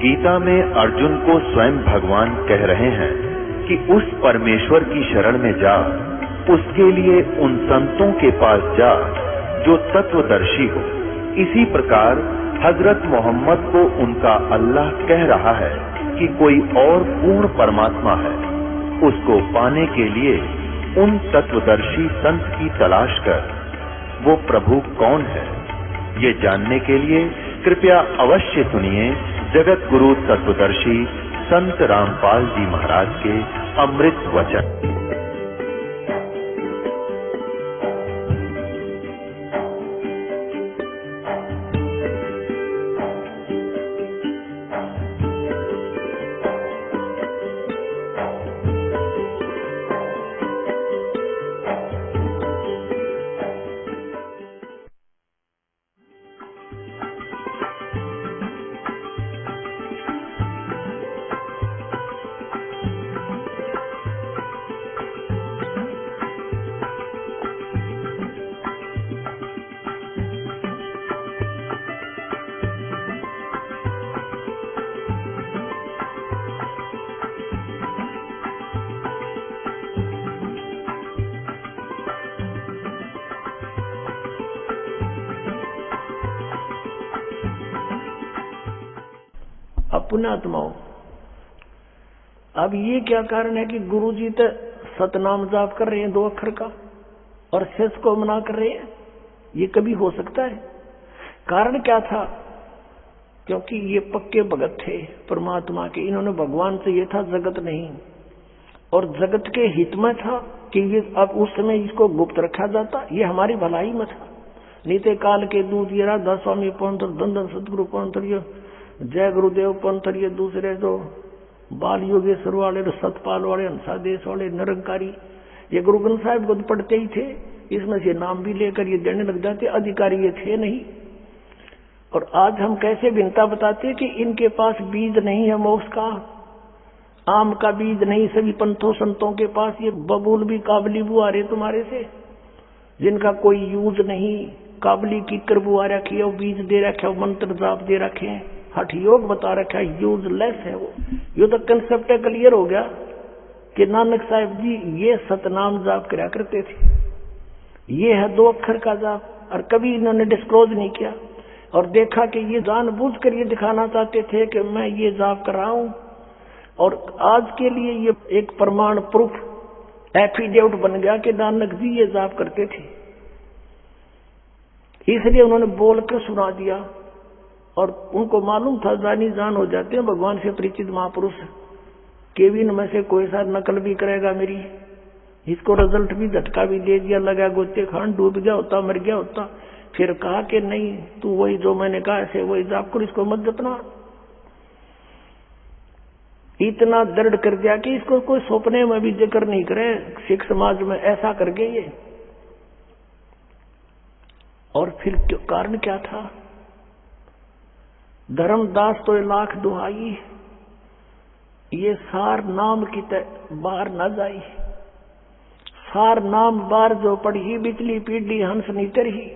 गीता में अर्जुन को स्वयं भगवान कह रहे हैं कि उस परमेश्वर की शरण में जा, उसके लिए उन संतों के पास जा जो तत्वदर्शी हो। इसी प्रकार हजरत मोहम्मद को उनका अल्लाह कह रहा है कि कोई और पूर्ण परमात्मा है। उसको पाने के लिए उन तत्वदर्शी संत की तलाश कर। वो प्रभु कौन है, ये जानने के लिए कृपया अवश्य सुनिए जगत गुरु तत्वदर्शी संत रामपाल जी महाराज के अमृत वचन। पुण्यात्माओं, अब ये क्या कारण है कि गुरुजी तो सतनाम जाप कर रहे हैं 2 अक्षर का और शेष को मना कर रहे हैं? ये कभी हो सकता है? कारण क्या था? क्योंकि ये पक्के भगत थे परमात्मा के। इन्होंने भगवान से ये था जगत नहीं, और जगत के हित में था कि ये अब उस समय इसको गुप्त रखा जाता, ये हमारी भलाई में था। नीते काल के दूत ये राधा स्वामी पंतर, धन सदगुरु पंतर, ये जय गुरुदेव पंथर, ये दूसरे जो बाल योगेश्वर वाले, सतपाल वाले, हंसादेश वाले, निरंकारी, ये गुरु ग्रंथ साहिब को पढ़ते ही थे। इसमें से नाम भी लेकर ये देने लग जाते, अधिकारी ये थे नहीं। और आज हम कैसे भिन्नता बताते कि इनके पास बीज नहीं है मोक्ष का, आम का बीज नहीं। सभी पंथों संतों के पास ये बबूल भी काबली बुआ रहे तुम्हारे से, जिनका कोई यूज नहीं। काबली की कर बुआ रखी है, वो बीज दे रखे, वो मंत्र जाप दे रखे हैं, हठ योग बता रखा है, यूजलेस है वो। ये तो कंसेप्ट क्लियर हो गया कि नानक साहिब जी ये सतनाम जाप करा करते थे। ये है 2 अक्षर का जाप, और कभी इन्होंने डिस्क्लोज नहीं किया। और देखा कि ये जानबूझकर ये दिखाना चाहते थे कि मैं ये जाप कर रहा हूं, और आज के लिए ये एक प्रमाण प्रूफ एफिडेविट बन गया कि नानक जी ये जाप करते थे। इसलिए उन्होंने बोल कर सुना दिया, और उनको मालूम था जानी जान हो जाते हैं भगवान से परिचित महापुरुष, केविन में से कोई सा नकल भी करेगा मेरी। इसको रिजल्ट भी झटका भी दे दिया, लगा गोते खान, डूब गया होता, मर गया होता। फिर कहा कि नहीं, तू वही जो मैंने कहा ऐसे वही जाप कर, इसको मत जतना। इतना दृढ़ कर दिया कि इसको कोई सपने में भी जिक्र नहीं करे सिख समाज में, ऐसा करके ये। और फिर कारण क्या था? धर्मदास तो लाख दुहाई, ये सार नाम की बाहर न जाई। सार नाम बार जो पढ़ी, बिचली पीढ़ी हंस नीतर ही।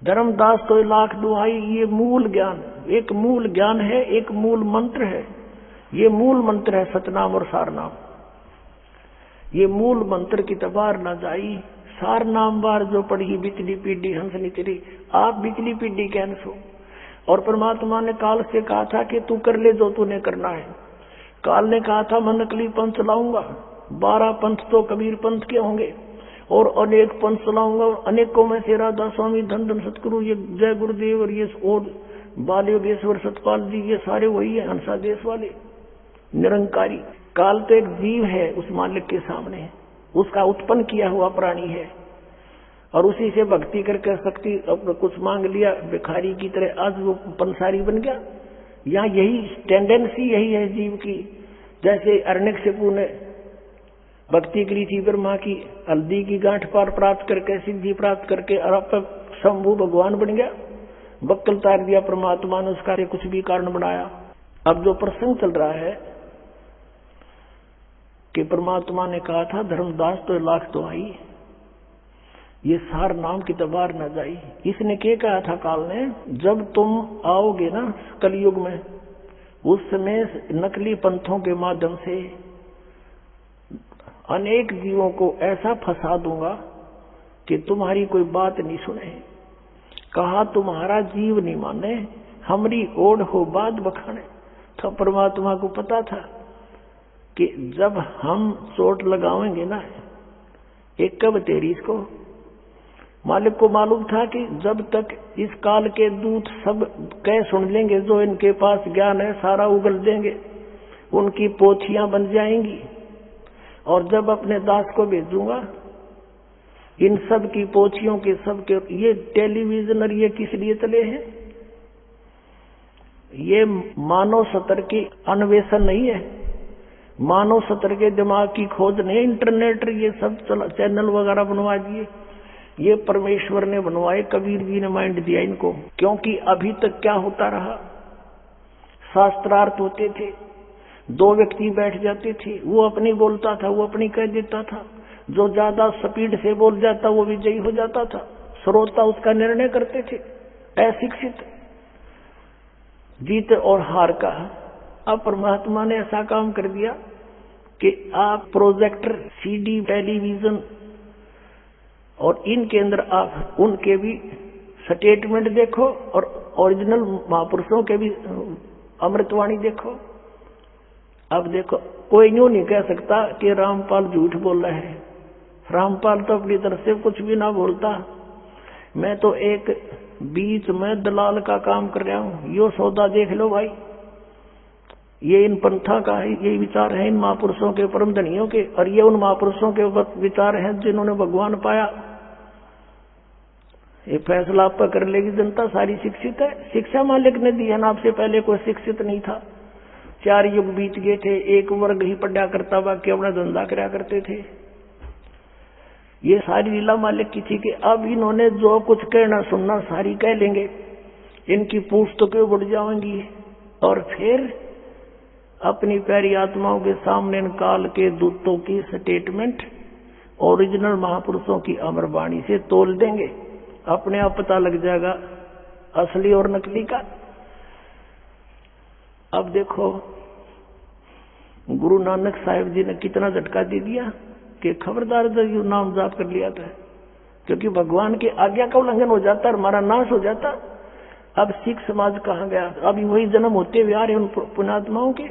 धर्मदास तो लाख दुहाई, ये मूल ज्ञान, एक मूल ज्ञान है, एक मूल मंत्र है। ये मूल मंत्र है सतनाम और सार नाम। ये मूल मंत्र की तबार न जाई। सार नाम बार जो पढ़ी, बिचली पीढ़ी हंस नीतरी। आप बिचली पीढ़ी के हंस हो, और परमात्मा ने काल से कहा था कि तू कर ले जो तूने करना है। काल ने कहा था मैं नकली पंथ चलाऊंगा, 12 पंथ तो कबीर पंथ के होंगे, और अनेक पंथ चलाऊंगा, और अनेकों में से राधा स्वामी, धन सतगुरु, ये जय गुरुदेव, और ये और बाल योगेश्वर, सतपाल जी, ये सारे वही है, हंसादेश वाले, निरंकारी। काल तो एक जीव है उस मालिक के सामने, उसका उत्पन्न किया हुआ प्राणी है, और उसी से भक्ति करके शक्ति अपना कुछ मांग लिया भिखारी की तरह, आज वो पंसारी बन गया। यहाँ यही टेंडेंसी यही है जीव की। जैसे अरण्यकशिपु ने भक्ति करी थी ब्रह्मा की, हल्दी की गांठ पार प्राप्त करके, सिद्धि प्राप्त करके, और अब शंभु भगवान बन गया। बक्कल तार दिया परमात्मा ने, उसका कुछ भी कारण बनाया। अब जो प्रसंग चल रहा है कि परमात्मा ने कहा था धर्मदास तो लाख दुहाई, ये सार नाम की तबार न जाई। इसने क्या कहा था काल ने? जब तुम आओगे ना कलयुग में, उसमें नकली पंथों के माध्यम से अनेक जीवों को ऐसा फंसा दूंगा कि तुम्हारी कोई बात नहीं सुने। कहा तुम्हारा जीव नहीं माने, हमारी ओढ़ हो बात बखाने। तो परमात्मा को पता था कि जब हम चोट लगाएंगे ना, एक कब तेरी इसको, मालिक को मालूम था कि जब तक इस काल के दूत सब कह सुन लेंगे, जो इनके पास ज्ञान है सारा उगल देंगे, उनकी पोथियां बन जाएंगी। और जब अपने दास को भेजूंगा, इन सब की पोथियों के सब के, ये टेलीविजन और ये किस लिए चले हैं? ये मानव सतर की अन्वेषण नहीं है, मानव सतर के दिमाग की खोज नहीं। इंटरनेट ये सब चैनल वगैरह बनवा दिए, ये परमेश्वर ने बनवाए, कबीर जी ने माइंड दिया इनको। क्योंकि अभी तक क्या होता रहा, शास्त्रार्थ होते थे, दो व्यक्ति बैठ जाते थे, वो अपनी बोलता था, वो अपनी कह देता था, जो ज्यादा स्पीड से बोल जाता वो विजयी हो जाता था, श्रोता उसका निर्णय करते थे। अशिक्षित जीत और हार का। अब परमात्मा ने ऐसा काम कर दिया कि आप प्रोजेक्टर, सीडी, टेलीविजन और इनके अंदर आप उनके भी स्टेटमेंट देखो और ओरिजिनल महापुरुषों के भी अमृतवाणी देखो। अब देखो, कोई यूं नहीं कह सकता कि रामपाल झूठ बोल रहा है। रामपाल तो अपनी तरफ से कुछ भी ना बोलता। मैं तो एक बीच में दलाल का काम कर रहा हूं। यो सौदा देख लो भाई, ये इन पंथा का है, ये विचार है इन महापुरुषों के, परम धनियों के, और ये उन महापुरुषों के विचार हैं जिन्होंने भगवान पाया। ये फैसला आप पर कर लेगी जनता, सारी शिक्षित है। शिक्षा मालिक ने दी है ना, आपसे पहले कोई शिक्षित नहीं था। 4 युग बीत गए थे, एक वर्ग ही पढ़ा करता, बाकी अपना धंधा कराया करते थे। ये सारी लीला मालिक की थी कि अब इन्होंने जो कुछ कहना सुनना सारी कह लेंगे, इनकी पुस्तकें बढ़ जाएंगी, और फिर अपनी प्यारी आत्माओं के सामने इन काल के दूतों की स्टेटमेंट ओरिजिनल महापुरुषों की अमरवाणी से तोल देंगे। अपने आप पता लग जाएगा असली और नकली का। अब देखो, गुरु नानक साहिब जी ने कितना झटका दे दिया कि खबरदार जो नाम जाप कर लिया था, क्योंकि भगवान की आज्ञा का उल्लंघन हो जाता है, हमारा नाश हो जाता। अब सिख समाज कहाँ गया? अभी वही जन्म होते हुए आ रहे उन पुण्यात्माओं के।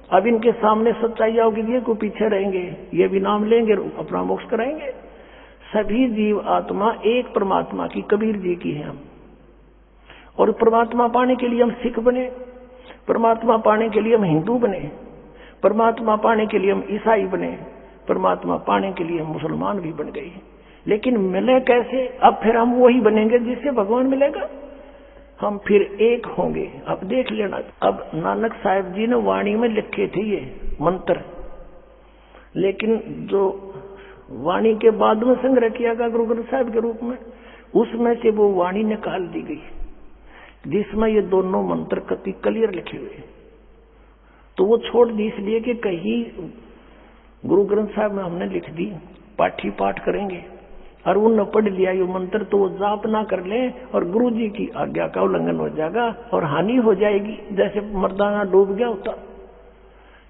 अब इनके सामने सच्चाई आओगी, ये को पीछे रहेंगे, ये भी नाम लेंगे, अपना मोक्ष कराएंगे। सभी जीव आत्मा एक परमात्मा की, कबीर जी की है हम। और परमात्मा पाने के लिए हम सिख बने, परमात्मा पाने के लिए हम हिंदू बने, परमात्मा पाने के लिए हम ईसाई बने, परमात्मा पाने के लिए हम मुसलमान भी बन गए। लेकिन मिले कैसे? अब फिर हम वही बनेंगे जिससे भगवान मिलेगा, हम फिर एक होंगे। अब देख लेना, अब नानक साहिब जी ने वाणी में लिखे थे ये मंत्र, लेकिन जो वाणी के बाद में संग्रह किया गया गुरु ग्रंथ साहिब के रूप में, उसमें से वो वाणी निकाल दी गई जिसमें ये दोनों मंत्र कति क्लियर लिखे हुए। तो वो छोड़ दी इसलिए कि कहीं गुरु ग्रंथ साहिब में हमने लिख दी, पाठी पाठ करेंगे और उन पढ़ लिया ये मंत्र, तो वो जाप ना कर ले और गुरु जी की आज्ञा का उल्लंघन हो जाएगा और हानि हो जाएगी, जैसे मर्दाना डूब गया होता।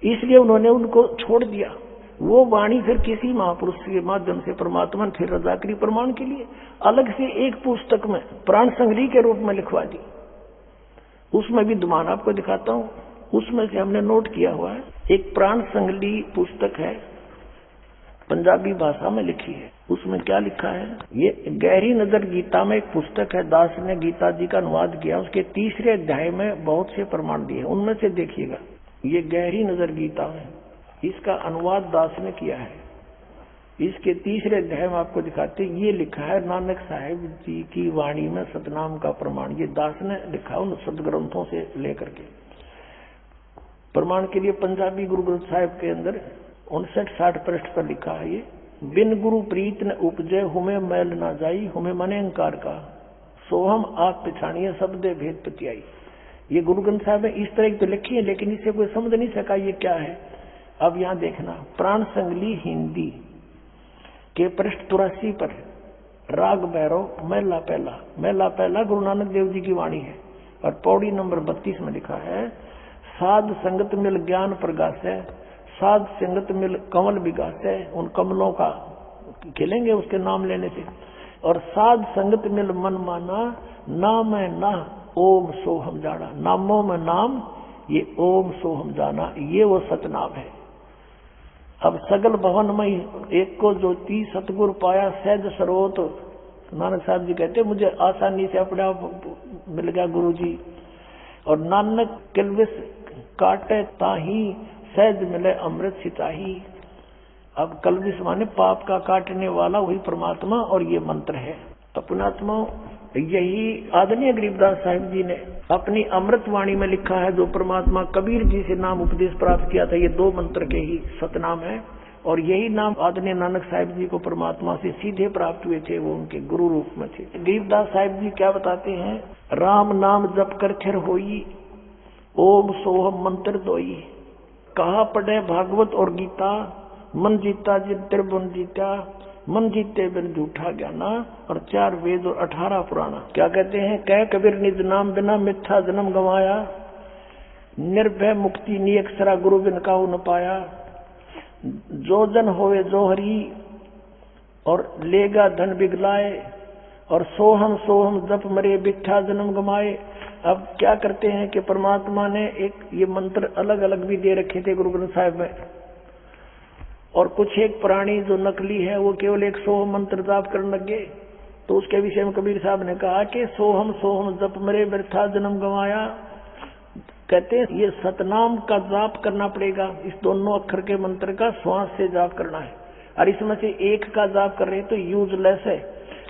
इसलिए उन्होंने उनको छोड़ दिया। वो वाणी फिर किसी महापुरुष के माध्यम से परमात्मा फिर रजाकरी प्रमाण के लिए अलग से एक पुस्तक में प्राण संग्रही के रूप में लिखवा दी। उसमें भी दुमान आपको दिखाता हूँ, उसमें से हमने नोट किया हुआ है। एक प्राण संग्रही पुस्तक है, पंजाबी भाषा में लिखी है। उसमें क्या लिखा है? ये गहरी नजर गीता में एक पुस्तक है, दास ने गीता जी का अनुवाद किया। उसके 3रे अध्याय में बहुत से प्रमाण दिए, उनमें से देखिएगा। ये गहरी नजर गीता में, इसका अनुवाद दास ने किया है। इसके 3रे अध्याय में आपको दिखाते, ये लिखा है नानक साहिब जी की वाणी में सतनाम का प्रमाण। ये दास ने लिखा उन सदग्रंथों से लेकर के प्रमाण के लिए। पंजाबी गुरु ग्रंथ साहिब के अंदर 59-60 पृष्ठ पर लिखा है ये, बिन गुरु प्रीत न उपजय, हुमे मैल ना जाई, हुमे मने अंकार का, सोहम आप पिछाणिए शब्द भेद पतियाई। ये गुरु ग्रंथ साहिब में इस तरह की तो लिखी है, लेकिन इसे कोई समझ नहीं सका ये क्या है। अब यहाँ देखना, प्राण संगली हिंदी के पृष्ठ 83 पर राग भैरव महला पहला गुरु नानक देव जी की वाणी है, और पौड़ी नंबर 32 में लिखा है, साध संगत मिल ज्ञान प्रगासै, साध संगत मिल कमल विगासै, उन कमलों का खिलेंगे उसके नाम लेने से। और साध संगत मिल मन माना, नाम है ना ओम सोहम जाना, नामों में नाम ये ओम सोहम जाना, ये वो सतनाम है। अब सगल भवन में एक को ज्योति सतगुरु पाया सहज सरोत, नानक साहब जी कहते मुझे आसानी से अपने आप मिल गया गुरु जी। और नानक किलविस काटे ताही, सहज मिले अमृत सिताही। अब कलविस माने पाप का काटने वाला वही परमात्मा, और ये मंत्र है। अपनात्मा यही आदरणीय गरीबदास साहिब जी ने अपनी अमृत वाणी में लिखा है, जो परमात्मा कबीर जी से नाम उपदेश प्राप्त किया था, ये 2 मंत्र के ही सतनाम है। और यही नाम आदरणीय नानक साहिब जी को परमात्मा से सीधे प्राप्त हुए थे, वो उनके गुरु रूप में थे। गरीबदास साहिब जी क्या बताते हैं, राम नाम जप कर थिर होई, ओम सोहम मंत्र दोई। कहा पढ़े भागवत और गीता, मन जीता जिन त्रिभुवन जीता, मन जीते बिन झूठा ज्ञाना। और 4 वेद और 18 पुराना। क्या कहते हैं, कह कबीर निज नाम बिना मिथ्या जन्म गंवाया, निर्भय मुक्ति नियक्षरा गुरु बिन काहू न पाया। जो जन होवे जो हरि, और लेगा धन बिगलाए, और सोहम सोहम जप मरे मिथ्या जन्म गमाए। अब क्या करते हैं कि परमात्मा ने एक ये मंत्र अलग अलग भी दे रखे थे गुरु ग्रंथ साहिब में, और कुछ एक प्राणी जो नकली है वो केवल एक सोहम मंत्र जाप करने लगे। तो उसके विषय में कबीर साहब ने कहा कि सोहम सोहम जप मरे व्यर्था जन्म गंवाया। कहते हैं ये सतनाम का जाप करना पड़ेगा, इस दोनों अक्षर के मंत्र का श्वास से जाप करना है। और इसमें से एक का जाप कर रहे हैं तो यूजलेस है,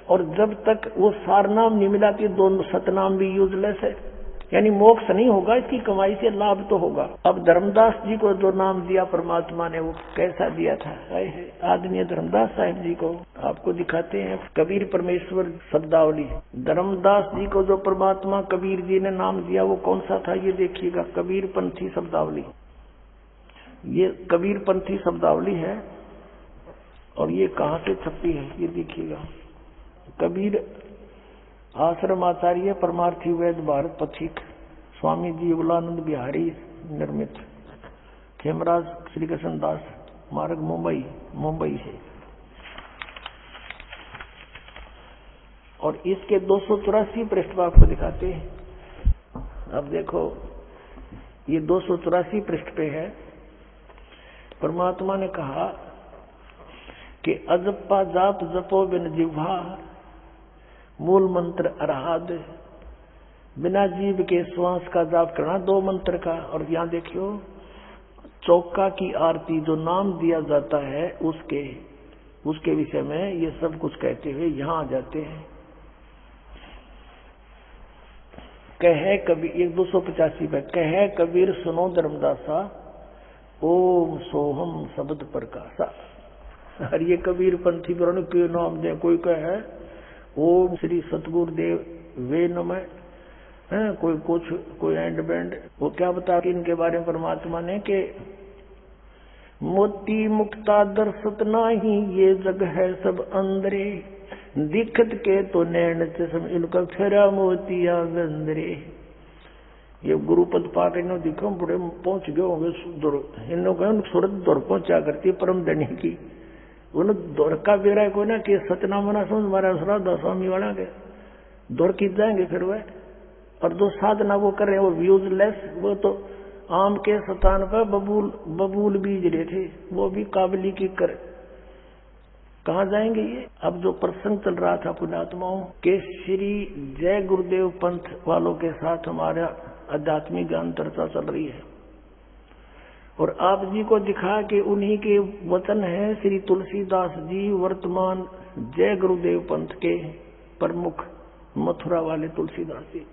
और जब तक वो सारनाम नहीं मिला तो दोनों सतनाम भी यूजलेस है, यानी मोक्ष नहीं होगा, इसकी कमाई से लाभ तो होगा। अब धर्मदास जी को जो नाम दिया परमात्मा ने वो कैसा दिया था, आदरणीय धर्मदास साहिब जी को आपको दिखाते हैं। कबीर परमेश्वर शब्दावली, धर्मदास जी को जो परमात्मा कबीर जी ने नाम दिया वो कौन सा था, ये देखिएगा, कबीर पंथी शब्दावली। ये कबीर पंथी शब्दावली है, और ये कहाँ से छपी है ये देखिएगा। कबीर आश्रम आचार्य परमार्थी वैद भारत पथिक, स्वामी जी युगलानंद बिहारी निर्मित, खेमराज श्री कृष्ण दास मार्ग मुंबई से। और इसके 284 पृष्ठ आपको दिखाते हैं। अब देखो ये 284 पृष्ठ पे है। परमात्मा ने कहा कि अजप्पा जाप जपो बिन जिह्वा, मूल मंत्र अरहाद, बिना जीव के श्वास का जाप करना, 2 मंत्र का। और यहाँ देखियो चौका की आरती जो नाम दिया जाता है उसके विषय में ये सब कुछ कहते हुए यहाँ आ जाते हैं। कहे कबीर 285 पे, कहे कबीर सुनो धर्मदासा, ओम सोहम शब्द प्रकाशा। और ये कबीर पंथी पुराण के नाम दे, कोई कहे ओम श्री सतगुरुदेव वे नमः, कोई कुछ, कोई एंड बैंड। वो क्या बता इनके बारे में परमात्मा ने कि मोती मुक्ता दर्शत नाही, ये जग है सब अंदरे, दिखत के तो नैन चश्म इनका फेरा मोतिया गंदरे। ये गुरुपद पाठ इन्हों दिखो बड़े पहुंच गए होंगे, इन्हों कहे सूरत दौड़ पहुंचा करती परम धनी की, उन्हें दौड़ का बेरा को ना कि सतनाम मना समझ मारा श्राद्धा स्वामी वाला के दौड़ की जाएंगे फिर वह। और जो साधना वो कर रहे हैं वो यूजलेस, वो तो आम के स्थान पर बबूल बीज रहे थे, वो भी काबली की कर कहाँ जाएंगे ये। अब जो प्रसंग चल रहा था पुण्यात्माओं के श्री जय गुरुदेव पंथ वालों के साथ हमारा आध्यात्मिक ज्ञान चर्चा चल रही है, और आप जी को दिखा कि उन्हीं के वचन है श्री तुलसीदास जी वर्तमान जय गुरुदेव पंथ के प्रमुख मथुरा वाले तुलसीदास जी।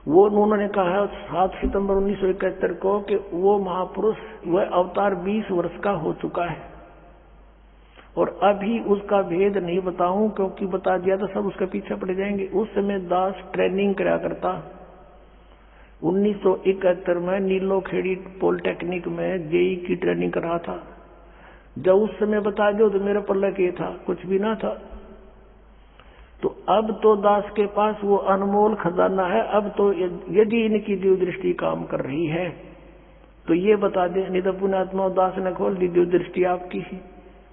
वो उन्होंने कहा 7 सितंबर 1971 को कि वो महापुरुष वह अवतार 20 वर्ष का हो चुका है, और अभी उसका भेद नहीं बताऊं क्योंकि बता दिया तो सब उसके पीछे पड़ जाएंगे। उस समय दास ट्रेनिंग कराया करता 1971 में नीलो खेड़ी पॉलिटेक्निक में जेई की ट्रेनिंग कर रहा था। जब उस समय बता दो तो मेरे पल्ले के था, कुछ भी ना था। तो अब तो दास के पास वो अनमोल खजाना है। अब तो यदि इनकी दिव्य दृष्टि काम कर रही है तो ये बता दे, नहीं तो पुण्यात्मा दास ने खोल दी जो दृष्टि आपकी है।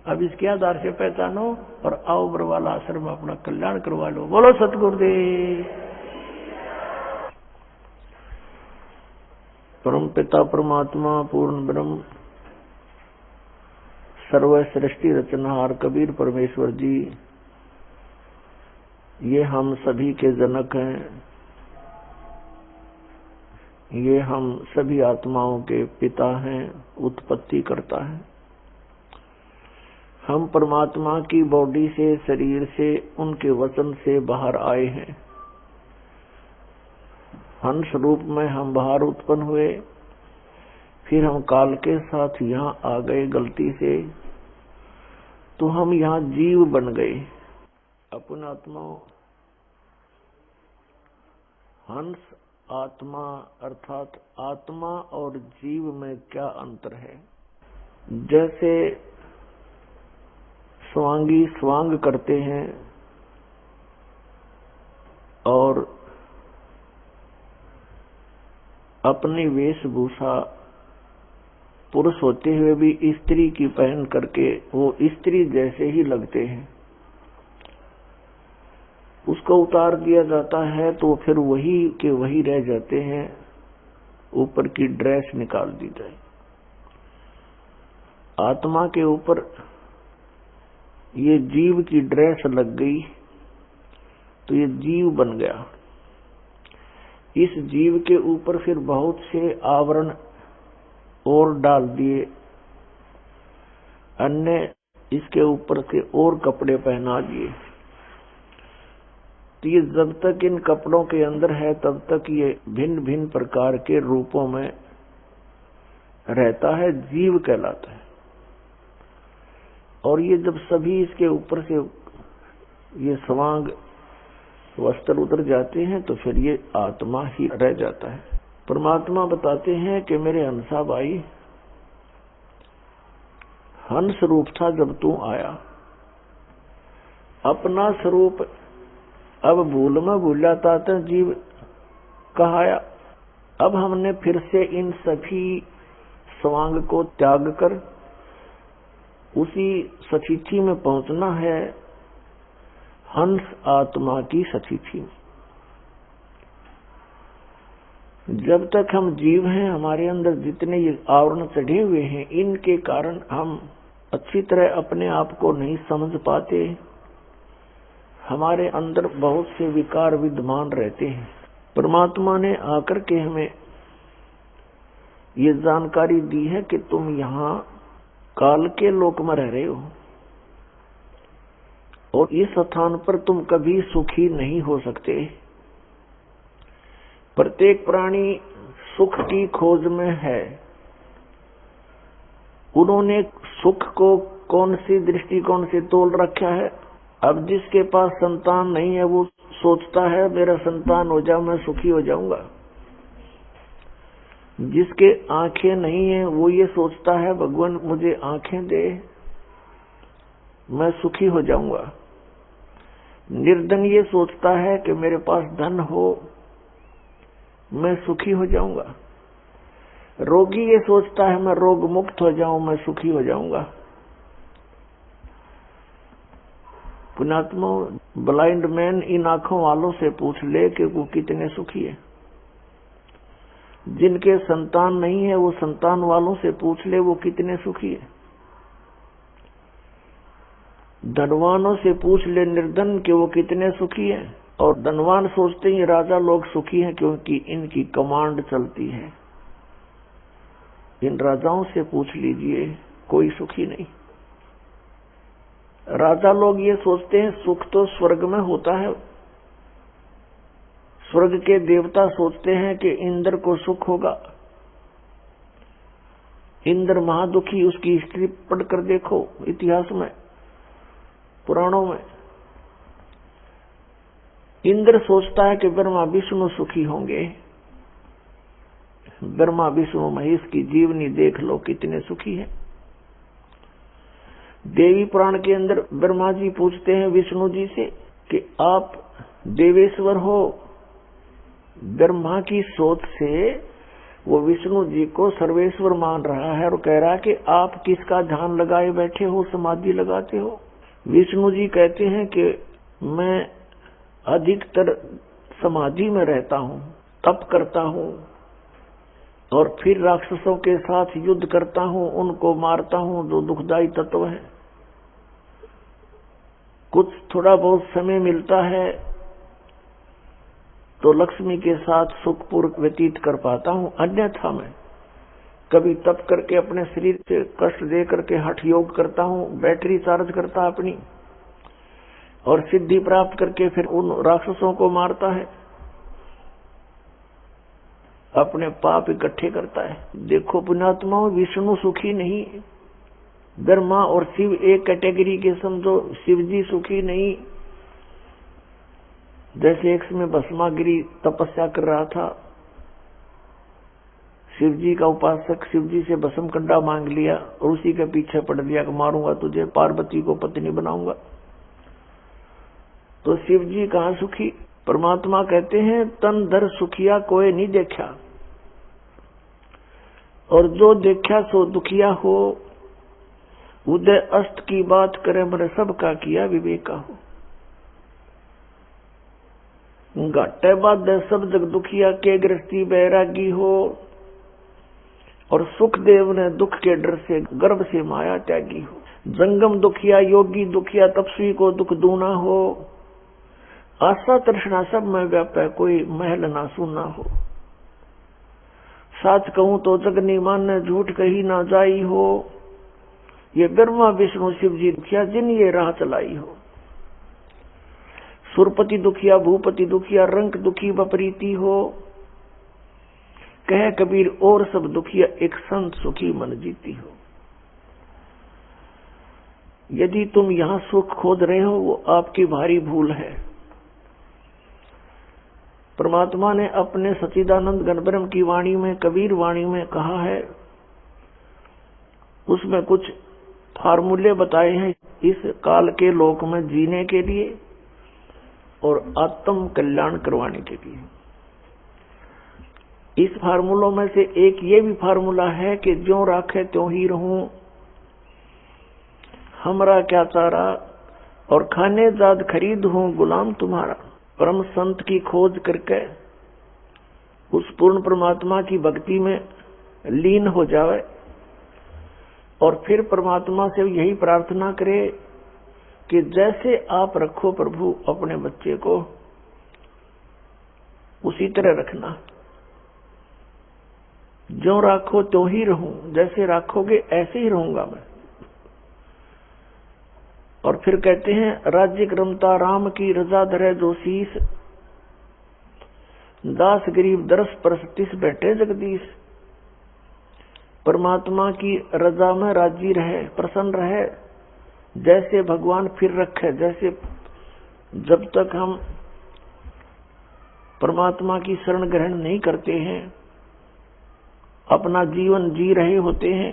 अब इसके आधार से पहचानो और आओ बरवाला आश्रम में अपना कल्याण करवा लो। बोलो सतगुरुदेव। परम पिता परमात्मा पूर्ण ब्रह्म सर्व सृष्टि रचनहार कबीर परमेश्वर जी, ये हम सभी के जनक हैं, ये हम सभी आत्माओं के पिता हैं, उत्पत्ति करता है। हम परमात्मा की बॉडी से, शरीर से, उनके वचन से बाहर आए हैं। हंस रूप में हम बाहर उत्पन्न हुए, फिर हम काल के साथ यहाँ आ गए गलती से, तो हम यहाँ जीव बन गए। अपन आत्माओं, हंस आत्मा अर्थात आत्मा और जीव में क्या अंतर है? जैसे स्वांगी स्वांग करते हैं और अपनी वेशभूषा पुरुष होते हुए भी स्त्री की पहन करके वो स्त्री जैसे ही लगते हैं, उसको उतार दिया जाता है तो फिर वही के वही रह जाते हैं, ऊपर की ड्रेस निकाल दी जाए। आत्मा के ऊपर ये जीव की ड्रेस लग गई तो ये जीव बन गया। इस जीव के ऊपर फिर बहुत से आवरण और डाल दिए, अन्य इसके ऊपर से और कपड़े पहना दिए। तो ये जब तक इन कपड़ों के अंदर है तब तक ये भिन्न भिन्न प्रकार के रूपों में रहता है, जीव कहलाता है। और ये जब सभी इसके ऊपर से ये स्वांग वस्त्र उतर जाते हैं तो फिर ये आत्मा ही रह जाता है। परमात्मा बताते हैं कि मेरे हंसा भाई, हंस रूप था जब तू आया, अपना स्वरूप अब भूल में भूला था तो जीव कहाया। अब हमने फिर से इन सभी स्वांग को त्याग कर उसी सचिथि में पहुंचना है, हंस आत्मा की सचिथि में। जब तक हम जीव हैं, हमारे अंदर जितने ये आवरण चढ़े हुए हैं, इनके कारण हम अच्छी तरह अपने आप को नहीं समझ पाते। हमारे अंदर बहुत से विकार विद्यमान रहते हैं। परमात्मा ने आकर के हमें ये जानकारी दी है कि तुम यहाँ काल के लोक में रह रहे हो और इस स्थान पर तुम कभी सुखी नहीं हो सकते। प्रत्येक प्राणी सुख की खोज में है। उन्होंने सुख को कौन सी दृष्टिकोण से तोल रखा है? अब जिसके पास संतान नहीं है वो सोचता है मेरा संतान हो जाए मैं सुखी हो जाऊंगा। जिसके आंखें नहीं है वो ये सोचता है भगवान मुझे आंखें दे मैं सुखी हो जाऊंगा। निर्धन ये सोचता है कि मेरे पास धन हो मैं सुखी हो जाऊंगा। रोगी ये सोचता है मैं रोग मुक्त हो जाऊं मैं सुखी हो जाऊंगा। पुण्यात्मा, ब्लाइंड मैन इन आंखों वालों से पूछ ले कि वो कितने सुखी है। जिनके संतान नहीं है वो संतान वालों से पूछ ले वो कितने सुखी है। धनवानों से पूछ ले निर्धन के वो कितने सुखी है। और धनवान सोचते ही राजा लोग सुखी हैं क्योंकि इनकी कमांड चलती है। इन राजाओं से पूछ लीजिए कोई सुखी नहीं। राजा लोग ये सोचते हैं सुख तो स्वर्ग में होता है। स्वर्ग के देवता सोचते हैं कि इंद्र को सुख होगा। इंद्र महादुखी, उसकी हिस्ट्री पढ़कर देखो इतिहास में, पुराणों में। इंद्र सोचता है कि ब्रह्मा विष्णु सुखी होंगे। ब्रह्मा विष्णु महेश की जीवनी देख लो कितने सुखी है। देवी पुराण के अंदर ब्रह्मा जी पूछते हैं विष्णु जी से कि आप देवेश्वर हो। ब्रह्मा की सोच से वो विष्णु जी को सर्वेश्वर मान रहा है और कह रहा है कि आप किसका ध्यान लगाए बैठे हो, समाधि लगाते हो। विष्णु जी कहते हैं कि मैं अधिकतर समाधि में रहता हूँ, तप करता हूँ और फिर राक्षसों के साथ युद्ध करता हूँ, उनको मारता हूँ जो दुखदायी तत्व है। कुछ थोड़ा बहुत समय मिलता है तो लक्ष्मी के साथ सुखपूर्वक व्यतीत कर पाता हूँ, अन्यथा मैं कभी तप करके अपने शरीर से कष्ट दे करके हठ योग करता हूँ, बैटरी चार्ज करता अपनी और सिद्धि प्राप्त करके फिर उन राक्षसों को मारता है, अपने पाप इकट्ठे करता है। देखो पुण्यात्माओं, विष्णु सुखी नहीं, ब्रह्मा और शिव एक कैटेगरी के समझो, शिव जी सुखी नहीं। जैसे एक समय भस्मागिरी तपस्या कर रहा था, शिव जी का उपासक शिव जी से भस्म कंडा मांग लिया और उसी के पीछे पड़ दिया कि मारूंगा तुझे, पार्वती को पत्नी बनाऊंगा। तो शिव जी कहाँ सुखी? परमात्मा कहते हैं तन धर सुखिया कोई नहीं देखा, और जो देखा सो दुखिया हो। उदय अस्त की बात करे मैंने सबका किया विवेका हो। घाटे बाद सब जग दुखिया के गृहस्थी बैरागी हो, और सुखदेव ने दुख के डर से गर्भ से माया त्यागी हो। जंगम दुखिया योगी दुखिया तपस्वी को दुख दूना हो। आशा तृष्णा सब में व्यापै कोई महल ना सुना हो। साच कहूं तो जगनी मान झूठ कही ना जाई हो। ये ब्रह्मा विष्णु शिव जी दुखिया जिन ये राह चलाई हो। सुरपति दुखिया भूपति दुखिया रंक दुखी बपरीति हो। कह कबीर और सब दुखिया एक संत सुखी मन जीती हो। यदि तुम यहां सुख खोज रहे हो वो आपकी भारी भूल है। परमात्मा ने अपने सच्चिदानंद घनब्रह्म की वाणी में, कबीर वाणी में कहा है, उसमें कुछ फार्मूले बताए हैं इस काल के लोक में जीने के लिए और आत्म कल्याण करवाने के लिए। इस फार्मूलों में से एक ये भी फार्मूला है कि ज्यों राखे त्यों ही रहूं, हमरा क्या चारा, और खाने जाद खरीद हूं गुलाम तुम्हारा। परम संत की खोज करके उस पूर्ण परमात्मा की भक्ति में लीन हो जावे और फिर परमात्मा से यही प्रार्थना करे कि जैसे आप रखो प्रभु अपने बच्चे को, उसी तरह रखना। जो राखो तो ही रहूं, जैसे राखोगे ऐसे ही रहूंगा मैं। और फिर कहते हैं राज्य क्रमता राम की रजा धरे जो शीस, दास गरीब दरस परस तिस बैठे जगदीश। परमात्मा की रजा में राजी रहे, प्रसन्न रहे, जैसे भगवान फिर रखे। जैसे जब तक हम परमात्मा की शरण ग्रहण नहीं करते हैं, अपना जीवन जी रहे होते हैं,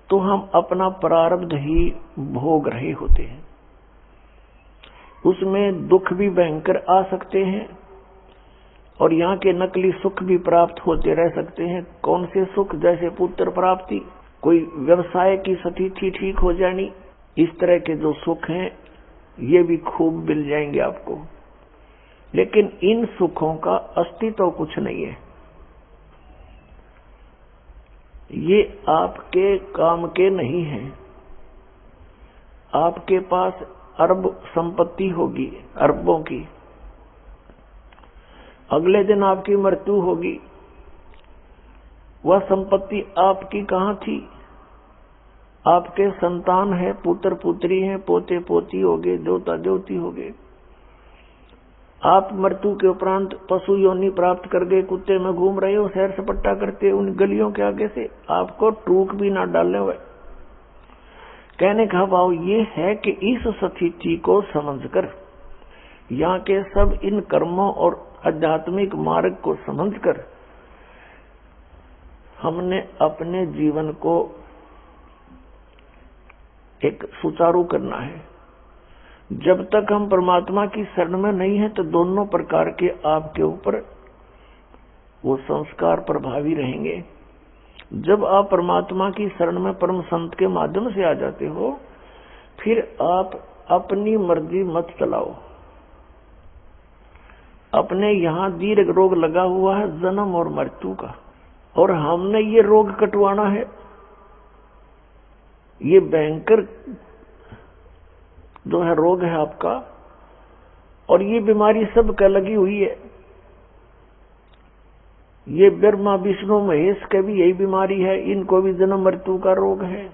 तो हम अपना प्रारब्ध ही भोग रहे होते हैं। उसमें दुख भी भयंकर आ सकते हैं और यहाँ के नकली सुख भी प्राप्त होते रह सकते हैं। कौन से सुख? जैसे पुत्र प्राप्ति, कोई व्यवसाय की स्थिति ठीक हो जानी, इस तरह के जो सुख हैं ये भी खूब मिल जाएंगे आपको। लेकिन इन सुखों का अस्तित्व कुछ नहीं है। ये आपके काम के नहीं है। आपके पास अरब संपत्ति होगी, अरबों की, अगले दिन आपकी मृत्यु होगी। वह संपत्ति आपकी कहाँ थी? आपके संतान है, पुत्र पुत्री है, पोते पोती होगे, देवता देवती होगे। आप मृत्यु के उपरांत पशु योनि प्राप्त कर गए, कुत्ते में घूम रहे हो, सैर सपट्टा करते उन गलियों के आगे से, आपको टूक भी ना डालने हुए। कहने का भाव ये है कि इस स्थिति को समझकर, यहाँ के सब इन कर्मों और आध्यात्मिक मार्ग को समझकर हमने अपने जीवन को एक सुचारू करना है। जब तक हम परमात्मा की शरण में नहीं है तो दोनों प्रकार के आपके ऊपर वो संस्कार प्रभावी रहेंगे। जब आप परमात्मा की शरण में परम संत के माध्यम से आ जाते हो, फिर आप अपनी मर्जी मत चलाओ। अपने यहाँ दीर्घ रोग लगा हुआ है जन्म और मृत्यु का, और हमने ये रोग कटवाना है। ये भयंकर जो है रोग है आपका, और ये बीमारी सबका लगी हुई है। ये ब्रह्मा विष्णु महेश के भी यही बीमारी है, इनको भी जन्म मृत्यु का रोग है।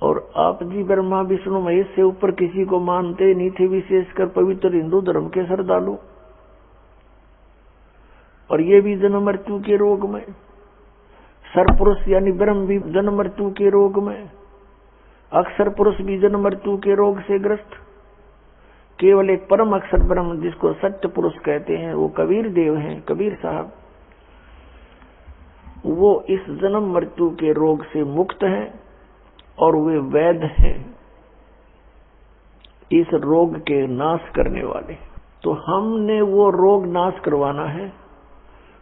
और आप जी ब्रह्मा विष्णु महेश से ऊपर किसी को मानते नहीं थे, विशेषकर पवित्र हिंदू धर्म के श्रद्धालु, और ये भी जन्म मृत्यु के रोग में। सरपुरुष यानी ब्रह्म भी जन्म मृत्यु के रोग में, अक्षर पुरुष भी जन्म मृत्यु के रोग से ग्रस्त। केवल एक परम अक्षर ब्रह्म जिसको सत्य पुरुष कहते हैं, वो कबीर देव हैं, कबीर साहब, वो इस जन्म मृत्यु के रोग से मुक्त हैं और वे वैद्य हैं, इस रोग के नाश करने वाले। तो हमने वो रोग नाश करवाना है।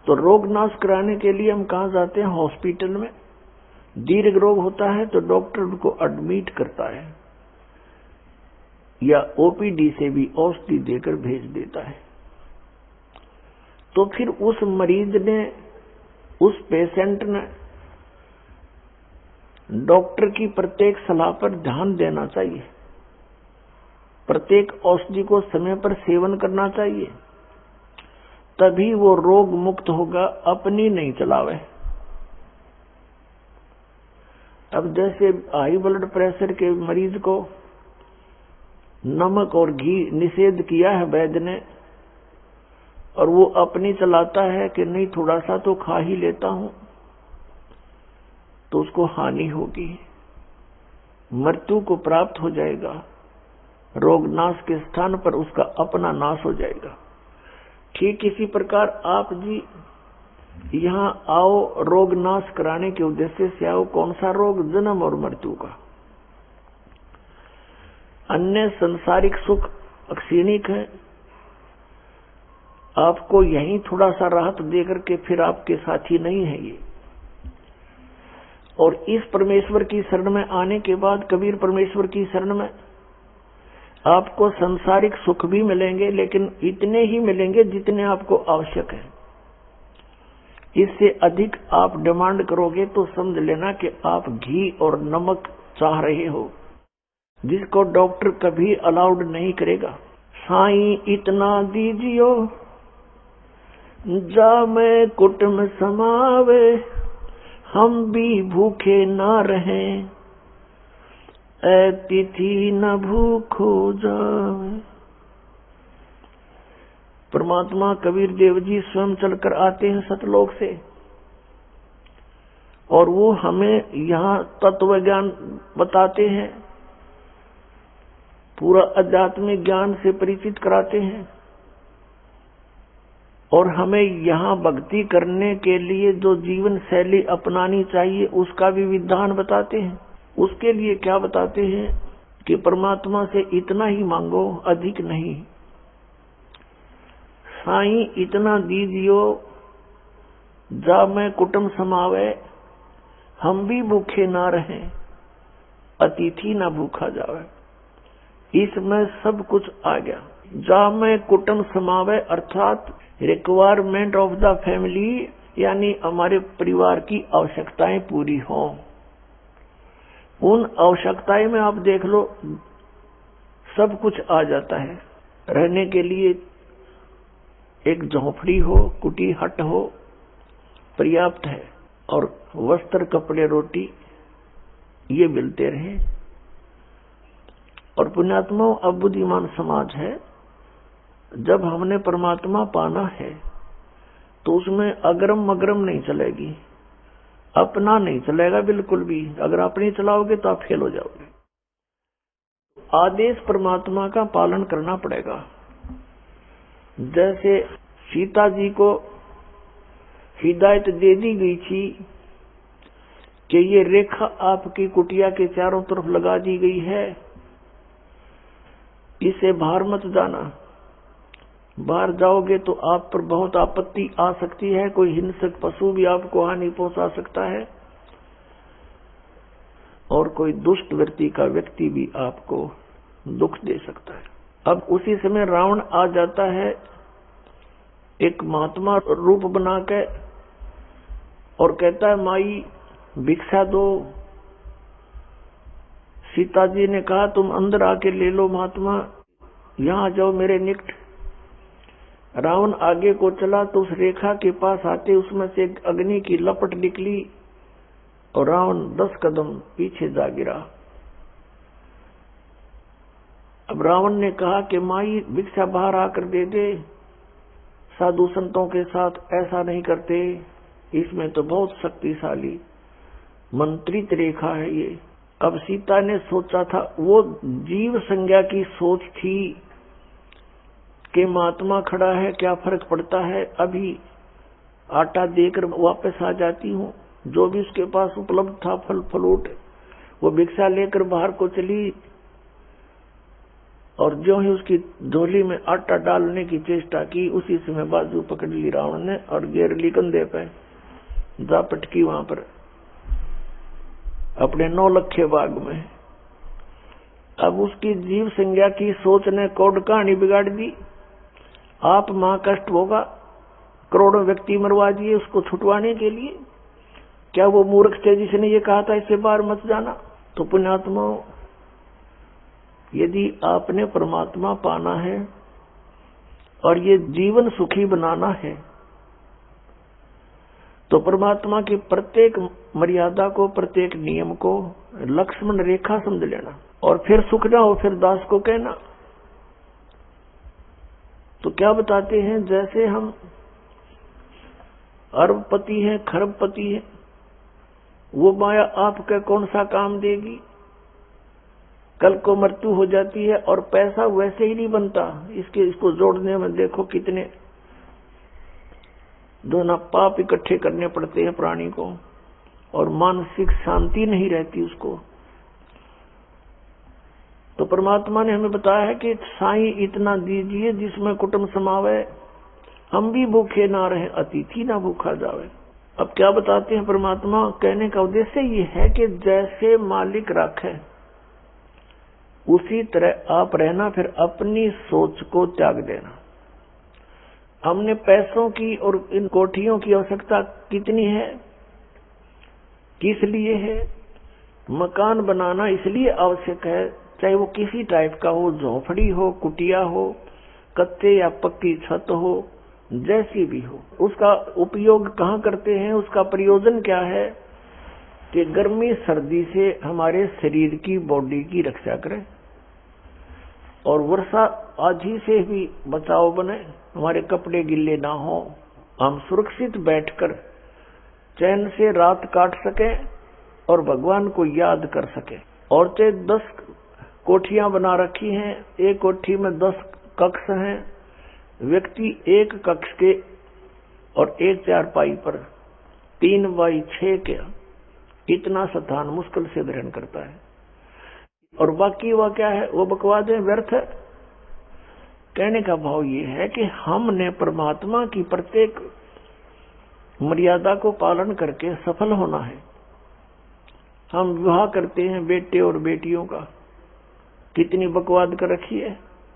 तो रोग नाश कराने के लिए हम कहाँ जाते हैं? हॉस्पिटल में। दीर्घ रोग होता है तो डॉक्टर उनको एडमिट करता है, या ओपीडी से भी औषधि देकर भेज देता है। तो फिर उस मरीज ने, उस पेशेंट ने डॉक्टर की प्रत्येक सलाह पर ध्यान देना चाहिए, प्रत्येक औषधि को समय पर सेवन करना चाहिए, तभी वो रोग मुक्त होगा, अपनी नहीं चलावे। अब जैसे हाई ब्लड प्रेशर के मरीज को नमक और घी निषेध किया है वैद्य ने, और वो अपनी चलाता है कि नहीं थोड़ा सा तो खा ही लेता हूं, तो उसको हानि होगी, मृत्यु को प्राप्त हो जाएगा। रोग नाश के स्थान पर उसका अपना नाश हो जाएगा। ठीक इसी प्रकार आप जी यहाँ आओ रोग नाश कराने के उद्देश्य से आओ। कौन सा रोग? जन्म और मृत्यु का। अन्य संसारिक सुख क्षणिक है, आपको यहीं थोड़ा सा राहत देकर के फिर आपके साथी नहीं है ये। और इस परमेश्वर की शरण में आने के बाद, कबीर परमेश्वर की शरण में, आपको संसारिक सुख भी मिलेंगे, लेकिन इतने ही मिलेंगे जितने आपको आवश्यक है। इससे अधिक आप डिमांड करोगे तो समझ लेना कि आप घी और नमक चाह रहे हो, जिसको डॉक्टर कभी अलाउड नहीं करेगा। साईं इतना दीजियो जा मैं कुटुंब समावे, हम भी भूखे ना रहें, ऐ तिथि न भूखो जावे। परमात्मा कबीर देव जी स्वयं चलकर आते हैं सतलोक से, और वो हमें यहाँ तत्व ज्ञान बताते हैं, पूरा आध्यात्मिक ज्ञान से परिचित कराते हैं, और हमें यहाँ भक्ति करने के लिए जो जीवन शैली अपनानी चाहिए उसका भी विधान बताते हैं। उसके लिए क्या बताते हैं कि परमात्मा से इतना ही मांगो, अधिक नहीं। साईं इतना दीजियो जा मैं कुटुंब समावे, हम भी भूखे ना रहें, अतिथि ना भूखा जावे। इसमें सब कुछ आ गया। जा मैं कुटुंब समावे अर्थात रिक्वायरमेंट ऑफ द फैमिली, यानी हमारे परिवार की आवश्यकताएं पूरी हों। उन आवश्यकताएं में आप देख लो सब कुछ आ जाता है। रहने के लिए एक झोपड़ी हो, कुटी हट हो, पर्याप्त है, और वस्त्र कपड़े रोटी ये मिलते रहे। और पुण्यात्माओं, अब बुद्धिमान समाज है, जब हमने परमात्मा पाना है तो उसमें अग्रम मग्रम नहीं चलेगी, अपना नहीं चलेगा बिल्कुल भी। अगर अपनी चलाओगे तो आप फेल हो जाओगे। आदेश परमात्मा का पालन करना पड़ेगा। जैसे सीता जी को हिदायत दे दी गई थी कि ये रेखा आपकी कुटिया के चारों तरफ लगा दी गई है, इसे बाहर मत जाना, बाहर जाओगे तो आप पर बहुत आपत्ति आ सकती है, कोई हिंसक पशु भी आपको हानि पहुंचा सकता है और कोई दुष्ट व्यक्ति का व्यक्ति भी आपको दुख दे सकता है। अब उसी समय रावण आ जाता है एक महात्मा रूप बना के और कहता है माई भिक्षा दो। सीता जी ने कहा तुम अंदर आके ले लो महात्मा, यहां जाओ मेरे निकट। रावण आगे को चला तो उस रेखा के पास आते उसमें से एक अग्नि की लपट निकली और रावण 10 कदम पीछे जा गिरा। अब रावण ने कहा कि माई भिक्षा बाहर आकर दे दे, साधु संतों के साथ ऐसा नहीं करते, इसमें तो बहुत शक्तिशाली मंत्रित रेखा है ये। अब सीता ने सोचा था, वो जीव संज्ञा की सोच थी कि महात्मा खड़ा है क्या फर्क पड़ता है, अभी आटा देकर वापस आ जाती हूँ। जो भी उसके पास उपलब्ध था फल फ्रूट वो भिक्षा लेकर बाहर को चली और जो ही उसकी झोली में आटा डालने की चेष्टा की उसी समय बाजू पकड़ ली रावण ने और घेर ली कंधे पे, जा पटकी वहां पर अपने 9 लखे बाग में। अब उसकी जीव संज्ञा की सोच ने कोड कहानी बिगाड़ दी। आप मां कष्ट होगा, करोड़ों व्यक्ति मरवा दिए उसको छुटवाने के लिए। क्या वो मूर्ख थे जिसने ये कहा था इससे बाहर मत जाना? तो पुण्यात्माओं, यदि आपने परमात्मा पाना है और ये जीवन सुखी बनाना है तो परमात्मा की प्रत्येक मर्यादा को, प्रत्येक नियम को लक्ष्मण रेखा समझ लेना और फिर सुख ना हो फिर दास को कहना। तो क्या बताते हैं, जैसे हम अरबपति हैं, खरबपति हैं, वो माया आपका कौन सा काम देगी? कल को मृत्यु हो जाती है और पैसा वैसे ही नहीं बनता। इसको जोड़ने में देखो कितने दोनों पाप इकट्ठे करने पड़ते हैं प्राणी को और मानसिक शांति नहीं रहती उसको। तो परमात्मा ने हमें बताया है कि साईं इतना दीजिए जिसमें कुटुंब समावे, हम भी भूखे ना रहे, अतिथि ना भूखा जावे। अब क्या बताते हैं परमात्मा? कहने का उद्देश्य ये है कि जैसे मालिक राखे उसी तरह आप रहना, फिर अपनी सोच को त्याग देना। हमने पैसों की और इन कोठियों की आवश्यकता कितनी है, किस लिए है? मकान बनाना इसलिए आवश्यक है, चाहे वो किसी टाइप का हो, झोपड़ी हो, कुटिया हो, कच्चे या पक्की छत हो, जैसी भी हो। उसका उपयोग कहाँ करते हैं, उसका प्रयोजन क्या है कि गर्मी सर्दी से हमारे शरीर की बॉडी की रक्षा करें और वर्षा आधी से भी बचाव बने, हमारे कपड़े गिल्ले ना हो, हम सुरक्षित बैठकर चैन से रात काट सकें और भगवान को याद कर सकें। औरतें 10 कोठियां बना रखी हैं, एक कोठी में 10 कक्ष हैं, व्यक्ति एक कक्ष के और एक चारपाई पर 3 बाई 6 के इतना स्थान मुश्किल से ग्रहण करता है और बाकी वह क्या है, वो बकवाद है, व्यर्थ है। कहने का भाव ये है कि हमने परमात्मा की प्रत्येक मर्यादा को पालन करके सफल होना है। हम विवाह करते हैं बेटे और बेटियों का, कितनी बकवाद कर रखी है,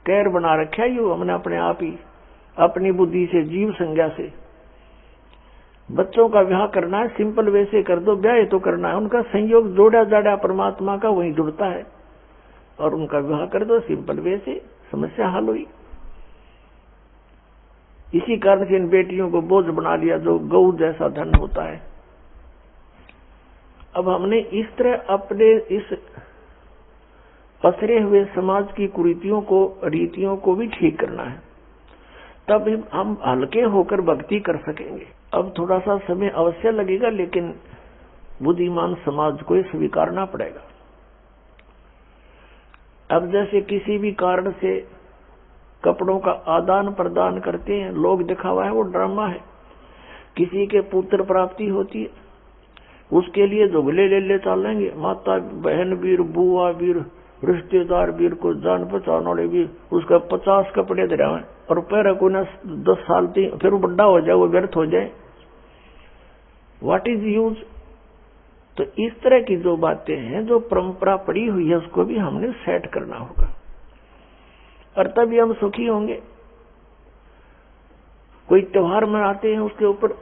कैर बना रखा है यू हमने अपने आप ही, अपनी बुद्धि से, जीव संज्ञा से। बच्चों का विवाह करना है, सिंपल वे से कर दो, ब्याह तो करना है, उनका संयोग जोड़ा जाड़ा परमात्मा का वही जुड़ता है और उनका विवाह कर दो सिंपल वे से, समस्या हल हुई। इसी कारण से इन बेटियों को बोझ बना लिया जो गौ जैसा धन होता है। अब हमने इस तरह अपने इस पसरे हुए समाज की कुरीतियों को, रीतियों को भी ठीक करना है, तब हम हल्के होकर भक्ति कर सकेंगे। अब थोड़ा सा समय अवश्य लगेगा, लेकिन बुद्धिमान समाज को स्वीकारना पड़ेगा। अब जैसे किसी भी कारण से कपड़ों का आदान प्रदान करते हैं, लोग दिखावा है, वो ड्रामा है। किसी के पुत्र प्राप्ति होती है, उसके लिए झोगले ले चलेंगे, माता बहन वीर, बुआ वीर, रिश्तेदार भी को जान पहचान वाले भी उसका 50 कपड़े दे रहे हैं और पैर को ना 10 साल तक फिर वो बड़ा हो जाए, वो व्यर्थ हो जाए, व्हाट इज यूज। तो इस तरह की जो बातें हैं, जो परंपरा पड़ी हुई है, उसको भी हमने सेट करना होगा और तभी हम सुखी होंगे। कोई त्योहार मनाते हैं, उसके ऊपर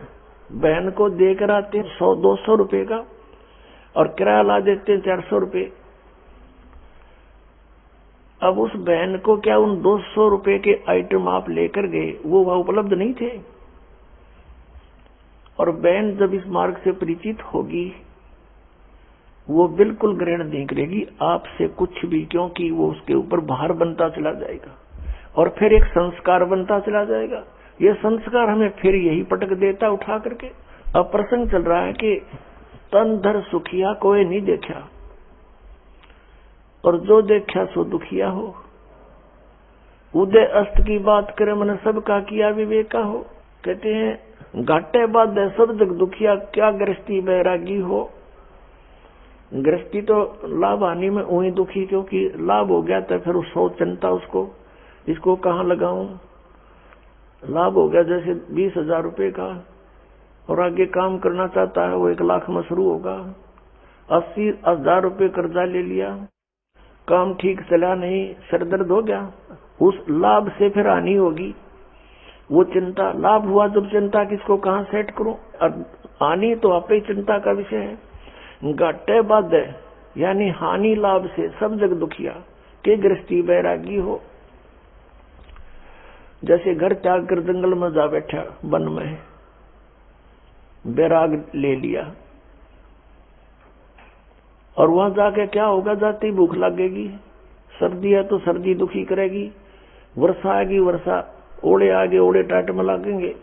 बहन को देकर आते हैं 100-200 रुपए का और किराया ला देते हैं 400 रुपए। अब उस बहन को क्या उन 200 रुपए के आइटम आप लेकर गए, वो वहां उपलब्ध नहीं थे? और बहन जब इस मार्ग से परिचित होगी, वो बिल्कुल ग्रहण नहीं करेगी आपसे कुछ भी, क्योंकि वो उसके ऊपर भार बनता चला जाएगा और फिर एक संस्कार बनता चला जाएगा। ये संस्कार हमें फिर यही पटक देता उठा करके। अब प्रसंग चल रहा है कि तन धर सुखिया कोई नहीं देखा और जो देखा सो दुखिया हो। उदय अस्त की बात करे मन सबका किया विवेका हो। कहते हैं घाटे बाद सब जग दुखिया, क्या गृहस्थी बैरागी हो। गृहस्थी तो लाभ हानि में वही दुखी, क्योंकि लाभ हो गया तो फिर सो चिंता उसको, इसको कहाँ लगाऊं। लाभ हो गया जैसे 20,000 रुपए का और आगे काम करना चाहता है, वो 1 लाख में शुरू होगा। 80,000 रुपए कर्जा ले लिया, काम ठीक चला नहीं, सर दर्द हो गया, उस लाभ से फिर हानि होगी, वो चिंता। लाभ हुआ जब चिंता किसको कहाँ सेट करूं, और हानि तो आपे चिंता का विषय है। घाटे बाद यानी हानि लाभ से सब जग दुखिया के गृहस्थी बैरागी हो। जैसे घर त्याग कर जंगल में जा बैठा, वन में बैराग ले लिया और वहां जाके क्या होगा, जाती भूख लगेगी, सर्दी है तो सर्दी दुखी करेगी, वर्षा आएगी वर्षा, ओले आगे ओले टाट में लगेंगे।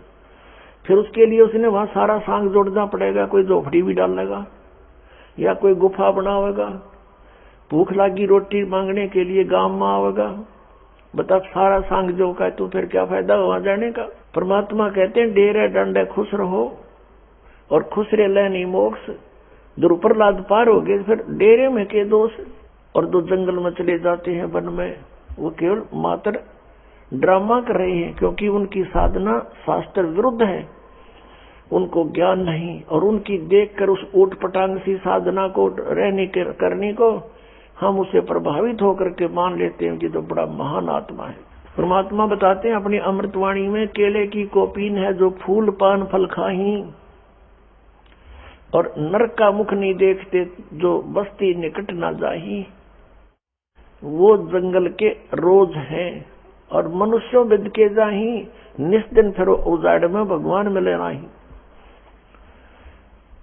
फिर उसके लिए उसने वहां सारा सांग जोड़ना पड़ेगा, कोई झोपड़ी भी डालेगा या कोई गुफा बनावेगा। भूख लगी रोटी मांगने के लिए गांव में आवेगा, बता सारा सांग जो का, तो फिर क्या फायदा वहां जाने का। परमात्मा कहते हैं डेरे डंडे खुश रहो और खुश रह ले नहीं मोक्ष। जो प्रहलाद पार हो गए फिर डेरे में के दोष। और जो जंगल में चले जाते हैं वन में, वो केवल मात्र ड्रामा कर रहे हैं, क्योंकि उनकी साधना शास्त्र विरुद्ध है, उनको ज्ञान नहीं। और उनकी देखकर उस ऊट पटांग सी साधना को रहने के करने को हम उसे प्रभावित होकर के मान लेते हैं कि तो बड़ा महान आत्मा है। परमात्मा बताते हैं अपनी अमृतवाणी में, केले की कोपीन है जो फूल पान फल खाही और नरक का मुख नहीं देखते जो बस्ती निकट ना जाही। वो जंगल के रोज हैं और मनुष्यों विद के जाही, निस्दिन फिर उजाड़ में भगवान मिले नाही।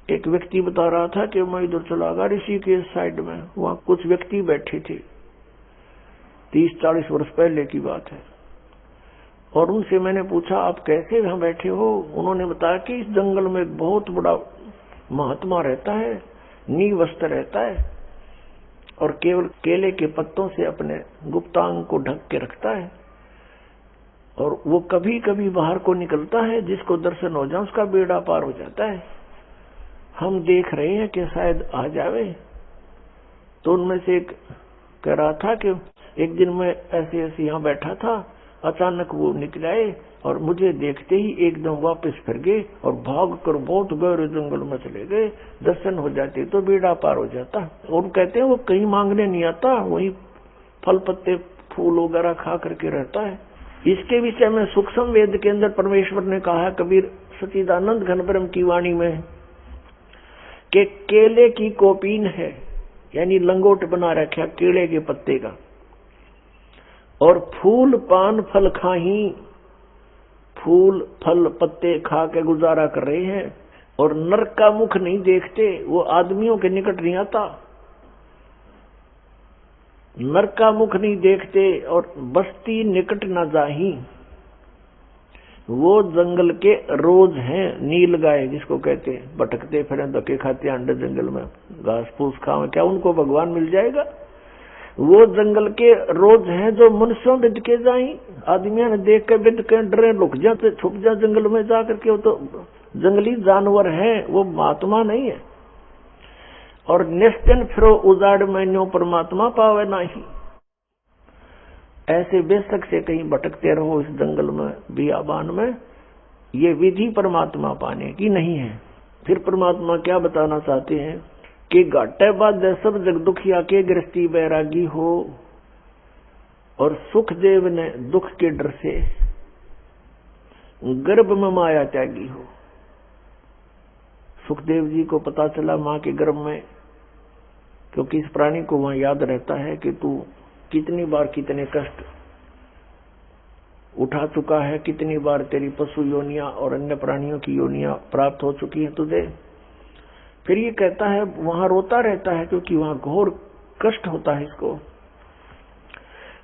एक व्यक्ति बता रहा था कि मैं इधर चला गया ऋषिकेश साइड में, वहां कुछ व्यक्ति बैठे थे, 30-40 वर्ष पहले की बात है। और उनसे मैंने पूछा आप कैसे वहां बैठे हो। उन्होंने बताया कि इस जंगल में एक बहुत बड़ा महात्मा रहता है, नील वस्त्र रहता है और केवल केले के पत्तों से अपने गुप्तांग को ढक के रखता है और वो कभी कभी बाहर को निकलता है, जिसको दर्शन हो जाए उसका बेड़ा पार हो जाता है। हम देख रहे हैं कि शायद आ जावे। तो उनमें से एक कह रहा था कि एक दिन मैं ऐसे ऐसे यहाँ बैठा था, अचानक वो निकल आए और मुझे देखते ही एकदम वापस फिर गए और भाग कर बहुत गहरे जंगल में चले गए। दर्शन हो जाते तो बेड़ा पार हो जाता। और कहते हैं वो कहीं मांगने नहीं आता, वही फल पत्ते फूल वगैरह खा करके रहता है। इसके विषय में सूक्ष्म वेद के अंदर परमेश्वर ने कहा, कबीर सच्चिदानंद घन ब्रह्म की वाणी में, कि केले की कोपीन है, यानी लंगोट बना रखा केले के पत्ते का, और फूल पान फल खाही, फूल फल पत्ते खा के गुजारा कर रहे हैं और नरक का मुख नहीं देखते, वो आदमियों के निकट नहीं आता, नरक का मुख नहीं देखते और बस्ती निकट न जाही। वो जंगल के रोज हैं, नील गाय जिसको कहते हैं, भटकते फिर धक्के खाते अंडे जंगल में, घास फूस खावे, क्या उनको भगवान मिल जाएगा। वो जंगल के रोज हैं जो मनुष्यों बिद के जाई, आदमियों ने देख के बिद के डरे लुक जाते, छुप जा जंगल में जा करके। वो तो जंगली जानवर हैं, वो महात्मा नहीं है। और निश्चन फिरो उजाड़ में न्यो परमात्मा पावे नहीं। ऐसे बेशक से कहीं भटकते रहो इस जंगल में, बियाबान में, ये विधि परमात्मा पाने की नहीं है। फिर परमात्मा क्या बताना चाहते हैं कि घाटे बाद सब जग दुखिया के गृहस्थी बैरागी हो, और सुखदेव ने दुख के डर से गर्भ में माया त्यागी हो। सुखदेव जी को पता चला मां के गर्भ में, क्योंकि इस प्राणी को वहां याद रहता है कि तू कितनी बार कितने कष्ट उठा चुका है, कितनी बार तेरी पशु योनियां और अन्य प्राणियों की योनियां प्राप्त हो चुकी है तुझे। फिर ये कहता है, वहां रोता रहता है क्योंकि वहां घोर कष्ट होता है इसको,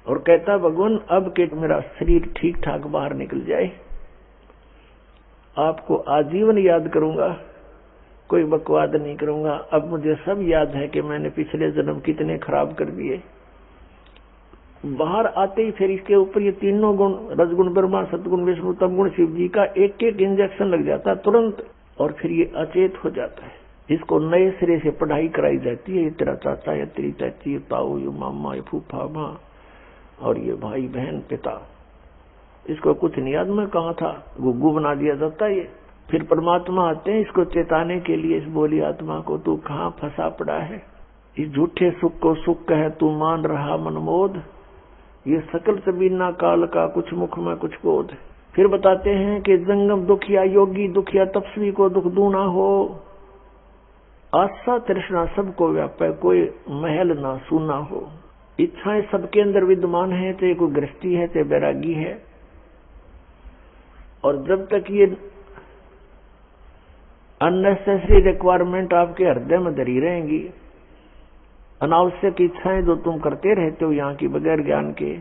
और कहता भगवान अब के मेरा शरीर ठीक ठाक बाहर निकल जाए, आपको आजीवन याद करूंगा, कोई बकवाद नहीं करूंगा। अब मुझे सब याद है कि मैंने पिछले जन्म कितने खराब कर दिए। बाहर आते ही फिर इसके ऊपर ये तीनों गुण, रजगुण ब्रह्मा, सतगुण विष्णु, तमगुण शिव जी का एक एक इंजेक्शन लग जाता है तुरंत, और फिर ये अचेत हो जाता है। इसको नए सिरे से पढ़ाई कराई जाती है, ये तेरा चाचा, ये तेरी चाची, ये ताऊ, ये मामा, ये फूफा, माँ, और ये भाई बहन पिता। इसको कुछ नहीं याद मैं कहाँ था, गुग्गू बना दिया जाता है ये। फिर परमात्मा आते हैं इसको चेताने के लिए, इस बोली आत्मा को, तू कहाँ फंसा पड़ा है, इस झूठे सुख को सुख कहे तू मान रहा मनमोद, ये सकल सबीना काल का कुछ मुख में कुछ बोध। फिर बताते हैं कि जंगम दुखिया योगी दुखिया तपस्वी को दुख दूना हो, आशा तृष्णा सबको व्यापे कोई महल ना सूना हो। इच्छाएं सबके अंदर विद्यमान है, चाहे कोई गृहस्थी है चाहे बैरागी है, और जब तक ये अननेसेसरी रिक्वायरमेंट आपके हृदय में धरी रहेंगी, अनावश्यक इच्छाएं जो तुम करते रहते हो यहाँ की बगैर ज्ञान के,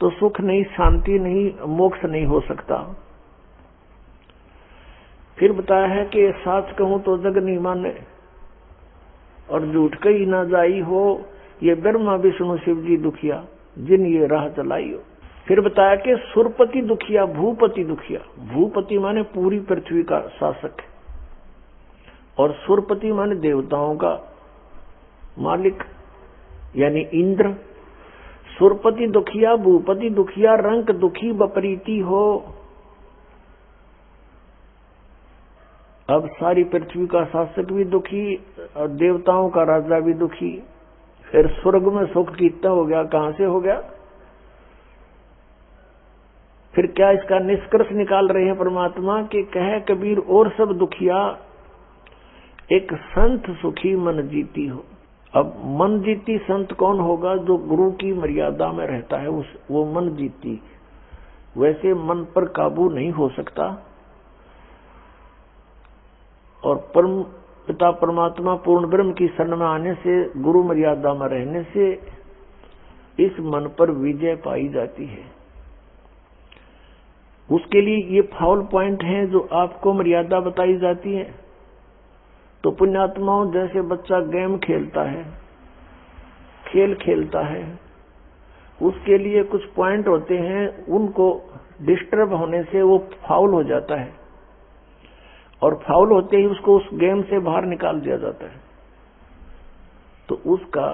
तो सुख नहीं, शांति नहीं, मोक्ष नहीं हो सकता। फिर बताया है कि साच कहूं तो जग नहीं माने, और झूठ कही ना जाई हो, ये ब्रह्मा विष्णु शिव जी दुखिया जिन ये राह चलाई हो। फिर बताया कि सुरपति दुखिया भूपति दुखिया, भूपति माने पूरी पृथ्वी का शासक है, और सुरपति माने देवताओं का मालिक यानी इंद्र। सुरपति दुखिया भूपति दुखिया रंक दुखी बपरीति हो। अब सारी पृथ्वी का शासक भी दुखी और देवताओं का राजा भी दुखी। फिर स्वर्ग में सुख कितना हो गया, कहां से हो गया। फिर क्या इसका निष्कर्ष निकाल रहे हैं परमात्मा कि कहे कबीर और सब दुखिया एक संत सुखी मन जीती हो। अब मन जीती संत कौन होगा, जो गुरु की मर्यादा में रहता है, वो मन जीती। वैसे मन पर काबू नहीं हो सकता, और परम पिता परमात्मा पूर्ण ब्रह्म की शरण में आने से, गुरु मर्यादा में रहने से इस मन पर विजय पाई जाती है। उसके लिए ये फाउल पॉइंट हैं जो आपको मर्यादा बताई जाती है। तो पुण्यात्माओं, जैसे बच्चा गेम खेलता है, खेल खेलता है, उसके लिए कुछ पॉइंट होते हैं, उनको डिस्टर्ब होने से वो फाउल हो जाता है, और फाउल होते ही उसको उस गेम से बाहर निकाल दिया जाता है। तो उसका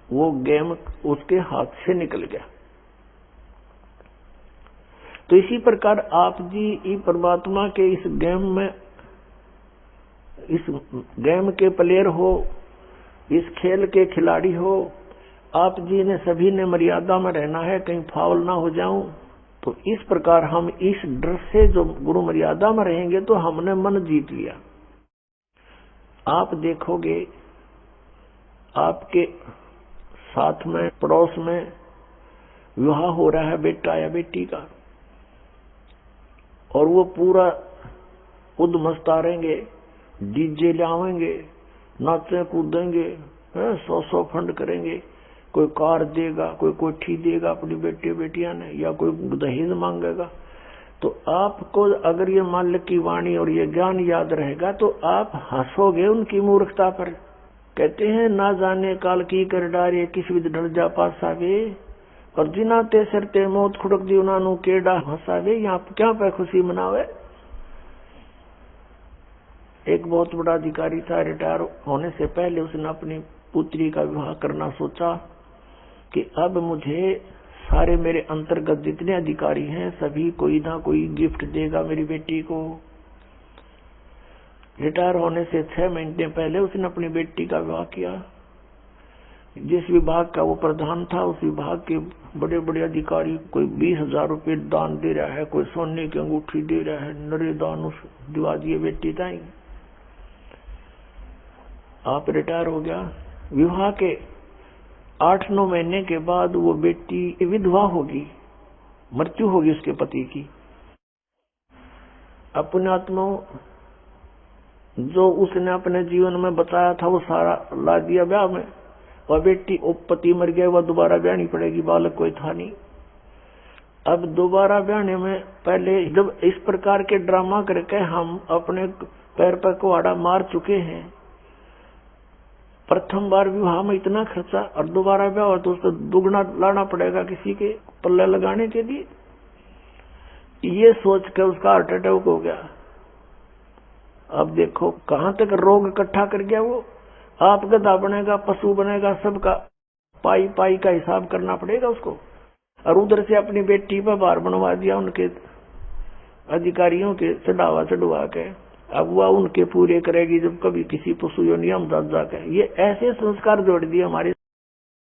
वो गेम उसके हाथ से निकल गया। तो इसी प्रकार आप जी परमात्मा के इस गेम में, इस गेम के प्लेयर हो, इस खेल के खिलाड़ी हो, आप जी ने सभी ने मर्यादा में रहना है, कहीं फाउल ना हो जाऊं। तो इस प्रकार हम इस डर से जो गुरु मर्यादा में रहेंगे तो हमने मन जीत लिया। आप देखोगे आपके साथ में पड़ोस में विवाह हो रहा है बेटा या बेटी का, और वो पूरा उद्मस्ता रहेंगे, डीजे लावेंगे, नाचे कूदेंगे, 100 फंड करेंगे, कोई कार देगा, कोई कोठी देगा अपनी बेटे बेटियां ने, या कोई दहेज मांगेगा। तो आपको अगर ये माल्य की वाणी और ये ज्ञान याद रहेगा तो आप हंसोगे उनकी मूर्खता पर। कहते हैं ना जाने काल की कर डारे किस विध ढल जा पासावे, और जिना ते सर ते मौत खुड़क दी उन्होंने केड़ा हंसावे। यहाँ क्या पे खुशी मनावे। एक बहुत बड़ा अधिकारी था, रिटायर होने से पहले उसने अपनी पुत्री का विवाह करना सोचा कि अब मुझे सारे मेरे अंतर्गत जितने अधिकारी हैं सभी कोई ना कोई गिफ्ट देगा मेरी बेटी को। रिटायर होने से 6 महीने पहले उसने अपनी बेटी का विवाह किया। जिस विभाग का वो प्रधान था उस विभाग के बड़े बड़े अधिकारी कोई 20,000 रुपये दान दे रहा है, कोई सोने की अंगूठी दे रहा है, नरे दान उस दिवा दिए बेटी ताई। आप रिटायर हो गया। विवाह के 8-9 महीने के बाद वो बेटी विधवा होगी, मृत्यु होगी उसके पति की। अपने आत्मा जो उसने अपने जीवन में बताया था वो सारा ला दिया ब्याह में। वह बेटी पति मर गया, वह दोबारा ब्याहनी पड़ेगी, बालक कोई था नहीं। अब दोबारा ब्याहने में पहले जब इस प्रकार के ड्रामा करके हम अपने पैर पर कुहाड़ा मार चुके हैं, प्रथम बार विवाह में इतना खर्चा और दोबारा ब्याह हो तो उसको दुगना लाना पड़ेगा किसी के पल्ले लगाने के लिए। ये सोच कर उसका हार्ट अटैक हो गया। अब देखो कहां तक रोग इकट्ठा कर गया वो। आप गधा बनेगा, पशु बनेगा, सबका पाई पाई का हिसाब करना पड़ेगा उसको। और उधर से अपनी बेटी पर भार बनवा दिया उनके अधिकारियों के चढ़वा के। अब वह उनके पूरे करेगी जब कभी किसी पशु या नियम जाके। ये ऐसे संस्कार जोड़ दिए हमारे